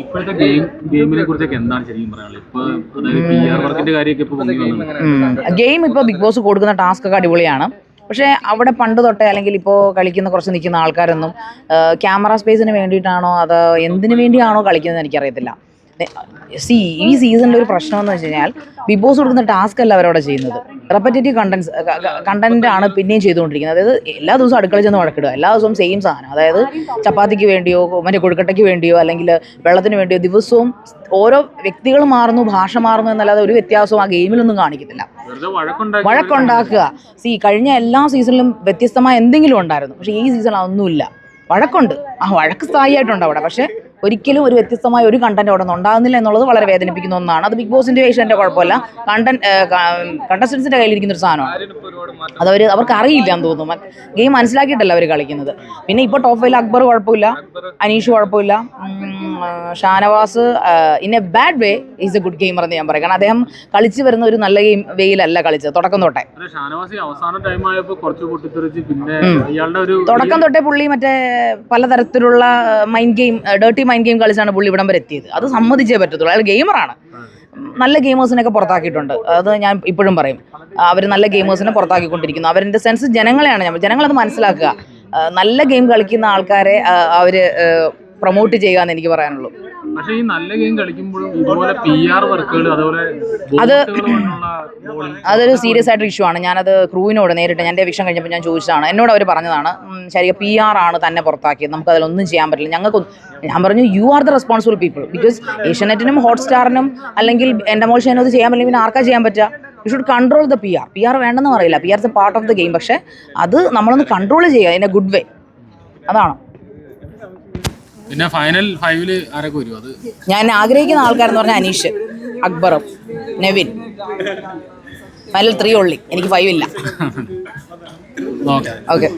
ഇപ്പോഴത്തെ ഗെയിമിനെ കുറിച്ചൊക്കെ എന്താണ് ശരിക്കും പറയാനുള്ളത്? ഇപ്പൊ അതായത് PR വർക്കിന്റെ കാര്യമൊക്കെ ഇപ്പൊ ഗെയിം ഇപ്പോൾ ബിഗ് ബോസ് കൊടുക്കുന്ന ടാസ്ക് ഒക്കെ അടിപൊളിയാണ്. പക്ഷേ അവിടെ പണ്ട് തൊട്ടേ അല്ലെങ്കിൽ ഇപ്പോൾ കളിക്കുന്ന കുറച്ച് നിൽക്കുന്ന ആൾക്കാരൊന്നും ക്യാമറ സ്പേസിന് വേണ്ടിയിട്ടാണോ അത് എന്തിനു വേണ്ടിയാണോ കളിക്കുന്നത് എനിക്കറിയത്തില്ല. ഈ സീസണിൽ ഒരു പ്രശ്നം എന്ന് വെച്ച് കഴിഞ്ഞാൽ ബിഗ് ബോസ് കൊടുക്കുന്ന ടാസ്ക് അല്ല അവരവിടെ ചെയ്യുന്നത്. റെപ്പറ്റേറ്റീവ് കണ്ടന്റ് ആണ് പിന്നെയും ചെയ്തുകൊണ്ടിരിക്കുന്നത്. അതായത് എല്ലാ ദിവസവും അടുക്കളയിൽ ചെന്ന് വഴക്കിടുക, എല്ലാ ദിവസവും സെയിം സാധനം. അതായത് ചപ്പാത്തിക്ക് വേണ്ടിയോ മറ്റേ കൊഴുക്കട്ടയ്ക്ക് വേണ്ടിയോ അല്ലെങ്കിൽ വെള്ളത്തിന് വേണ്ടിയോ ദിവസവും ഓരോ വ്യക്തികൾ മാറുന്നു, ഭാഷ മാറുന്നു എന്നല്ലാതെ ഒരു വ്യത്യാസവും ആ ഗെയിമിലൊന്നും കാണിക്കത്തില്ല. വഴക്കുണ്ടാക്കുക. കഴിഞ്ഞ എല്ലാ സീസണിലും വ്യത്യസ്തമായ എന്തെങ്കിലും ഉണ്ടായിരുന്നു. പക്ഷേ ഈ സീസൺ അതൊന്നുമില്ല. വഴക്കുണ്ട്, ആ വഴക്ക് സ്ഥായിയായിട്ടുണ്ട് അവിടെ. പക്ഷേ ഒരിക്കലും ഒരു വ്യത്യസ്തമായ ഒരു കണ്ടന്റ് അവിടെ നിന്ന് ഉണ്ടാകുന്നില്ല എന്നുള്ളത് വളരെ വേദനിപ്പിക്കുന്ന ഒന്നാണ്. അത് ബിഗ് ബോസിന്റെ ഏഷ്യൻ്റെ കുഴപ്പമില്ല, കണ്ടസ്റ്റൻസിന്റെ കയ്യിലിരിക്കുന്ന ഒരു സാധനമാണ്. അവർക്ക് അറിയില്ല എന്ന് തോന്നുന്നു. ഗെയിം മനസ്സിലാക്കിയിട്ടല്ല അവർ കളിക്കുന്നത്. പിന്നെ ഇപ്പോൾ ടോപ്പ് 5 അക്ബർ കുഴപ്പമില്ല, അനീഷ് കുഴപ്പമില്ല, Shanavas in A bad way is A good gamer എന്ന് ഞാൻ പറയും. കാരണം അദ്ദേഹം കളിച്ചു വരുന്ന ഒരു നല്ല വേയിലല്ല കളിച്ചത് തുടക്കം തൊട്ടേ. തുടക്കം തൊട്ടേ പുള്ളി മറ്റേ പലതരത്തിലുള്ള mind game, dirty mind game കളിച്ചാണ് പുള്ളി ഇവിടം വരെ എത്തിയത്. അത് സമ്മതിച്ചേ പറ്റത്തുള്ളൂ. അയാൾ ഗെയിമറാണ്. നല്ല ഗെയിമേഴ്സിനൊക്കെ പുറത്താക്കിയിട്ടുണ്ട്. അത് ഞാൻ ഇപ്പോഴും പറയും. അവർ നല്ല ഗെയിമേഴ്സിനെ പുറത്താക്കിക്കൊണ്ടിരിക്കുന്നു. അവരുടെ സെൻസ് ജനങ്ങളത് മനസ്സിലാക്കുക. നല്ല ഗെയിം കളിക്കുന്ന ആൾക്കാരെ അവർ പ്രൊമോട്ട് ചെയ്യുക എന്ന് എനിക്ക് പറയാനുള്ളൂ. പക്ഷേ ഈ നല്ല ഗെയിം കളിക്കുമ്പോഴും ഇതുപോലെ PR വർക്കുകൾ അതൊരു സീരിയസ് ആയിട്ട് ഇഷ്യൂ ആണ്. ഞാനത് ക്രൂവിനോട് നേരിട്ട് എൻ്റെ എവിക്ഷൻ കഴിഞ്ഞപ്പോൾ ഞാൻ ചോദിച്ചതാണ്. എന്നോട് അവർ പറഞ്ഞതാണ് ശരി PR ആണ് തന്നെ പുറത്താക്കിയത്, നമുക്ക് അതിലൊന്നും ചെയ്യാൻ പറ്റില്ല. ഞാൻ പറഞ്ഞു you are the responsible people. Because ഏഷ്യാനെറ്റിനും ഹോട്ട്സ്റ്റാറിനും അല്ലെങ്കിൽ എൻ്റെ മോൾ ഷാനും അത് ചെയ്യാൻ പറ്റില്ല, പിന്നെ ആർക്കാ ചെയ്യാൻ പറ്റുക? You should control the PR വേണ്ടെന്ന് പറയില്ല. PR is A part of the game. പക്ഷേ അത് നമ്മളൊന്ന് കൺട്രോൾ ചെയ്യുക ഇൻ എ ഗുഡ് വേ. അതാണ്. പിന്നെ ഫൈനൽ 5 ആരൊക്കെ വരും? അത് ഞാൻ ആഗ്രഹിക്കുന്ന ആൾക്കാരെന്ന് പറഞ്ഞാൽ അനീഷ്, അക്ബറും നെവിൻ. ഫൈനൽ 3 ഉള്ളി. എനിക്ക് 5 ഇല്ല. ഓക്കെ.